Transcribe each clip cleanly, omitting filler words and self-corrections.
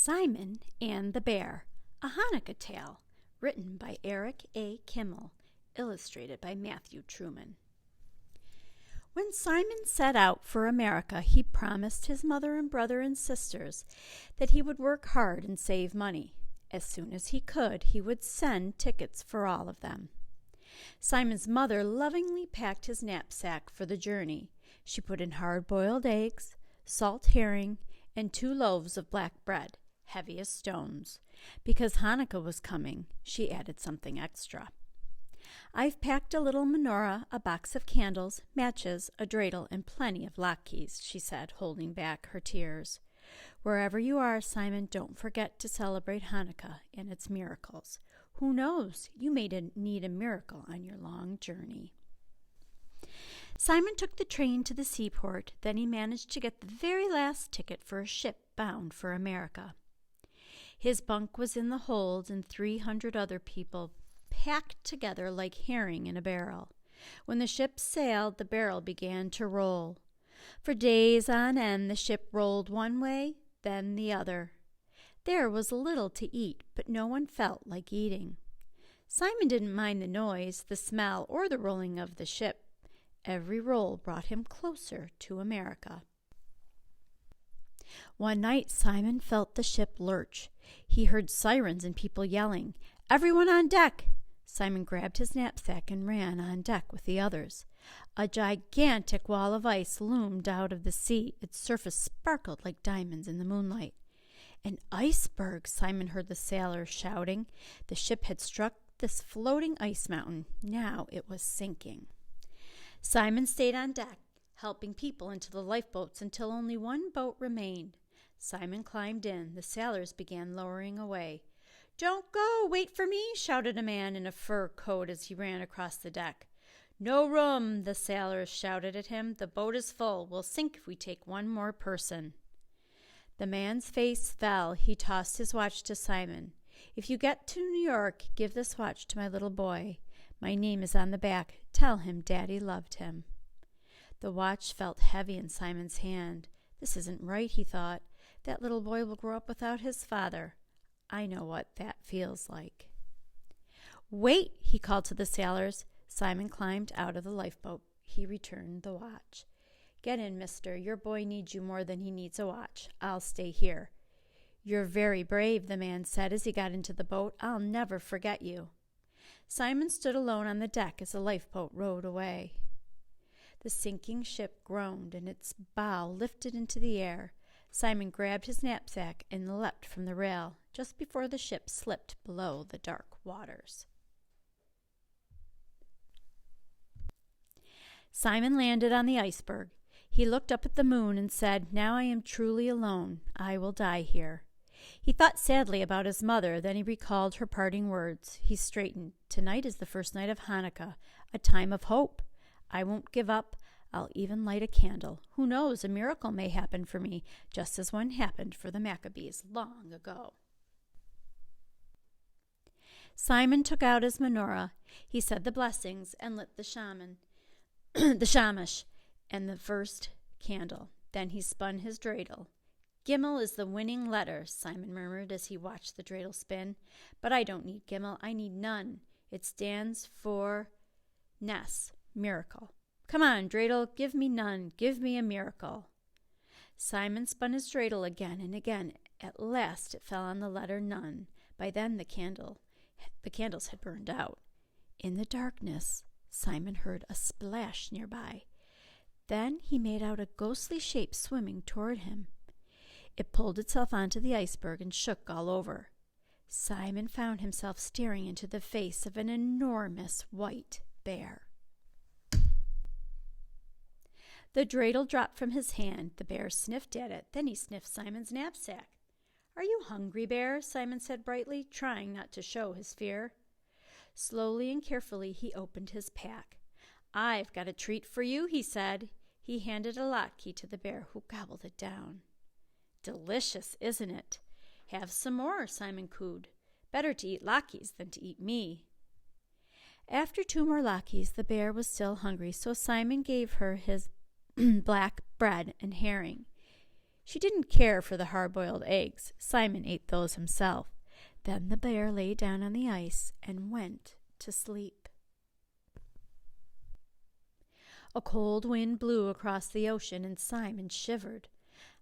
Simon and the Bear, a Hanukkah tale, written by Eric A. Kimmel, illustrated by Matthew Truman. When Simon set out for America, he promised his mother and brother and sisters that he would work hard and save money. As soon as he could, he would send tickets for all of them. Simon's mother lovingly packed his knapsack for the journey. She put in hard-boiled eggs, salt herring, and 2 loaves of black bread, heavy as stones. Because Hanukkah was coming, she added something extra. I've packed a little menorah, a box of candles, matches, a dreidel, and plenty of latkes, she said, holding back her tears. Wherever you are, Simon, don't forget to celebrate Hanukkah and its miracles. Who knows? You may need a miracle on your long journey. Simon took the train to the seaport. Then he managed to get the very last ticket for a ship bound for America. His bunk was in the hold, and 300 other people packed together like herring in a barrel. When the ship sailed, the barrel began to roll. For days on end, the ship rolled one way, then the other. There was little to eat, but no one felt like eating. Simon didn't mind the noise, the smell, or the rolling of the ship. Every roll brought him closer to America. One night, Simon felt the ship lurch. He heard sirens and people yelling, "Everyone on deck!" Simon grabbed his knapsack and ran on deck with the others. A gigantic wall of ice loomed out of the sea. Its surface sparkled like diamonds in the moonlight. "An iceberg!" Simon heard the sailors shouting. The ship had struck this floating ice mountain. Now it was sinking. Simon stayed on deck, helping people into the lifeboats until only one boat remained. Simon climbed in. The sailors began lowering away. "Don't go! Wait for me!" shouted a man in a fur coat as he ran across the deck. "No room!" the sailors shouted at him. "The boat is full. We'll sink if we take one more person." The man's face fell. He tossed his watch to Simon. "If you get to New York, give this watch to my little boy. My name is on the back. Tell him Daddy loved him." The watch felt heavy in Simon's hand. This isn't right, he thought. That little boy will grow up without his father. I know what that feels like. "Wait," he called to the sailors. Simon climbed out of the lifeboat. He returned the watch. "Get in, mister. Your boy needs you more than he needs a watch. I'll stay here." "You're very brave," the man said as he got into the boat. "I'll never forget you." Simon stood alone on the deck as the lifeboat rowed away. The sinking ship groaned, and its bow lifted into the air. Simon grabbed his knapsack and leapt from the rail just before the ship slipped below the dark waters. Simon landed on the iceberg. He looked up at the moon and said, "Now I am truly alone. I will die here." He thought sadly about his mother. Then he recalled her parting words. He straightened. "Tonight is the first night of Hanukkah, a time of hope. I won't give up. I'll even light a candle. Who knows, a miracle may happen for me, just as one happened for the Maccabees long ago." Simon took out his menorah. He said the blessings and lit the shamash, and the first candle. Then he spun his dreidel. "Gimel is the winning letter," Simon murmured as he watched the dreidel spin. "But I don't need Gimel. I need none. It stands for Nes, miracle. Come on, dreidel, give me none. Give me a miracle." Simon spun his dreidel again and again. At last it fell on the letter none. By then the candles had burned out. In the darkness, Simon heard a splash nearby. Then he made out a ghostly shape swimming toward him. It pulled itself onto the iceberg and shook all over. Simon found himself staring into the face of an enormous white bear. The dreidel dropped from his hand. The bear sniffed at it. Then he sniffed Simon's knapsack. "Are you hungry, Bear?" Simon said brightly, trying not to show his fear. Slowly and carefully he opened his pack. "I've got a treat for you," he said. He handed a latke to the bear, who gobbled it down. "Delicious, isn't it?" "Have some more," Simon cooed. "Better to eat latkes than to eat me." After 2 more latkes, the bear was still hungry, so Simon gave her his black bread and herring. She didn't care for the hard-boiled eggs. Simon ate those himself. Then the bear lay down on the ice and went to sleep. A cold wind blew across the ocean, and Simon shivered.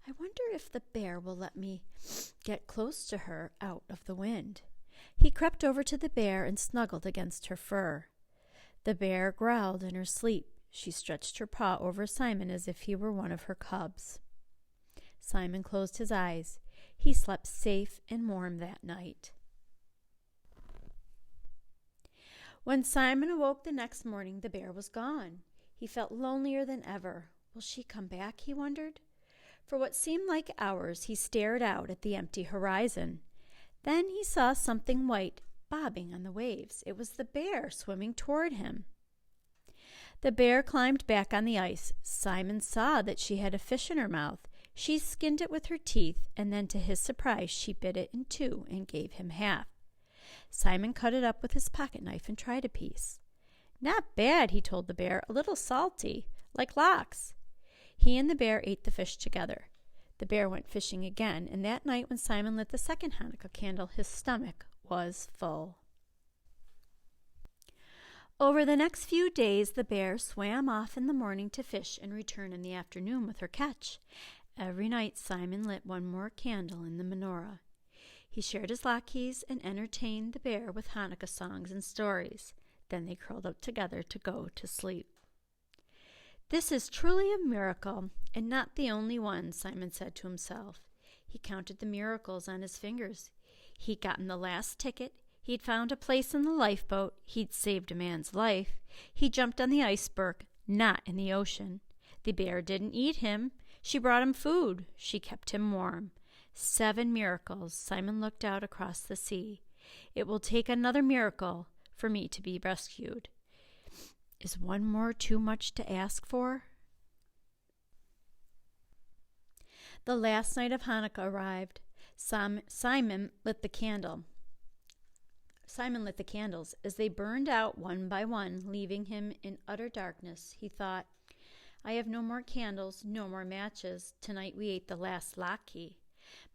I wonder if the bear will let me get close to her out of the wind. He crept over to the bear and snuggled against her fur. The bear growled in her sleep. She stretched her paw over Simon as if he were one of her cubs. Simon closed his eyes. He slept safe and warm that night. When Simon awoke the next morning, the bear was gone. He felt lonelier than ever. Will she come back, he wondered. For what seemed like hours, he stared out at the empty horizon. Then he saw something white bobbing on the waves. It was the bear swimming toward him. The bear climbed back on the ice. Simon saw that she had a fish in her mouth. She skinned it with her teeth, and then to his surprise she bit it in two and gave him half. Simon cut it up with his pocket knife and tried a piece. Not bad, he told the bear, a little salty, like lox. He and the bear ate the fish together. The bear went fishing again, and that night when Simon lit the second Hanukkah candle, his stomach was full. Over the next few days, the bear swam off in the morning to fish and returned in the afternoon with her catch. Every night, Simon lit one more candle in the menorah. He shared his latkes and entertained the bear with Hanukkah songs and stories. Then they curled up together to go to sleep. This is truly a miracle, and not the only one, Simon said to himself. He counted the miracles on his fingers. He'd gotten the last ticket. He'd found a place in the lifeboat. He'd saved a man's life. He jumped on the iceberg, not in the ocean. The bear didn't eat him. She brought him food. She kept him warm. 7 miracles. Simon looked out across the sea. It will take another miracle for me to be rescued. Is one more too much to ask for? The last night of Hanukkah arrived. Simon lit the candles as they burned out one by one, leaving him in utter darkness. He thought, I have no more candles, no more matches. Tonight we ate the last latke.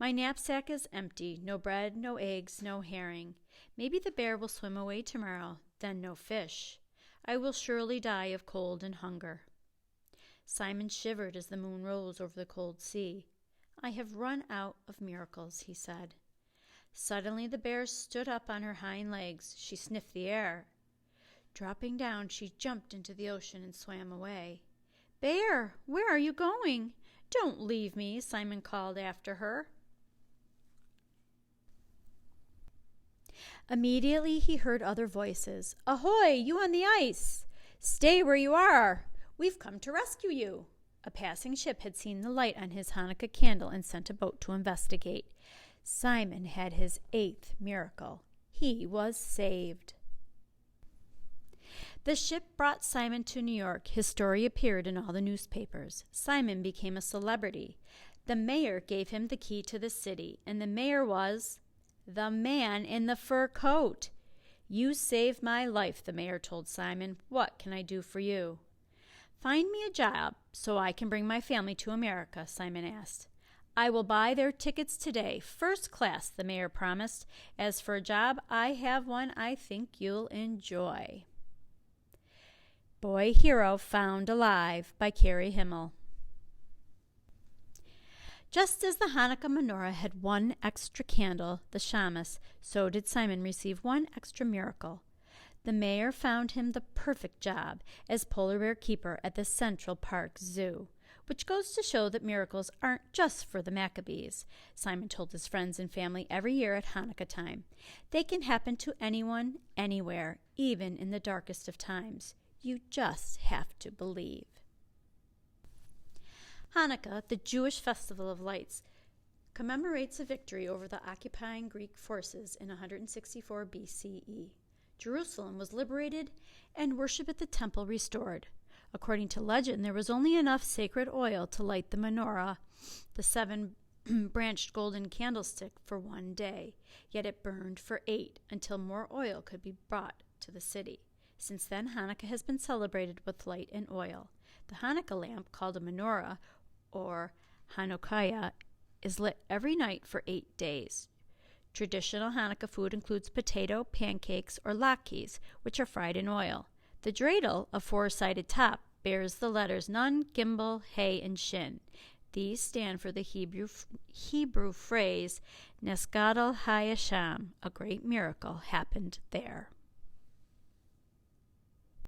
My knapsack is empty. No bread, no eggs, no herring. Maybe the bear will swim away tomorrow. Then no fish. I will surely die of cold and hunger. Simon shivered as the moon rose over the cold sea. I have run out of miracles, he said. Suddenly the bear stood up on her hind legs. She sniffed the air. Dropping down, she jumped into the ocean and swam away. Bear, where are you going? Don't leave me, Simon called after her. Immediately he heard other voices. Ahoy, you on the ice! Stay where you are! We've come to rescue you! A passing ship had seen the light on his Hanukkah candle and sent a boat to investigate. Simon had his 8th miracle. He was saved. The ship brought Simon to New York. His story appeared in all the newspapers. Simon became a celebrity. The mayor gave him the key to the city, and the mayor was the man in the fur coat. You saved my life, the mayor told Simon. What can I do for you? Find me a job so I can bring my family to America, Simon asked. I will buy their tickets today, first class, the mayor promised. As for a job, I have one I think you'll enjoy. Boy Hero Found Alive by Carrie Himmel. Just as the Hanukkah menorah had 1 extra candle, the shamus, so did Simon receive 1 extra miracle. The mayor found him the perfect job as polar bear keeper at the Central Park Zoo, which goes to show that miracles aren't just for the Maccabees. Simon told his friends and family every year at Hanukkah time. They can happen to anyone, anywhere, even in the darkest of times. You just have to believe. Hanukkah, the Jewish festival of lights, commemorates a victory over the occupying Greek forces in 164 BCE. Jerusalem was liberated and worship at the temple restored. According to legend, there was only enough sacred oil to light the menorah, the 7-branched golden candlestick, for 1 day, yet it burned for 8 until more oil could be brought to the city. Since then, Hanukkah has been celebrated with light and oil. The Hanukkah lamp, called a menorah or Hanukkah, is lit every night for 8 days. Traditional Hanukkah food includes potato, pancakes, or latkes, which are fried in oil. The dreidel, a four-sided top, bears the letters Nun, Gimel, Hey, and Shin. These stand for the Hebrew phrase Nesgadol Hayasham, a great miracle happened there.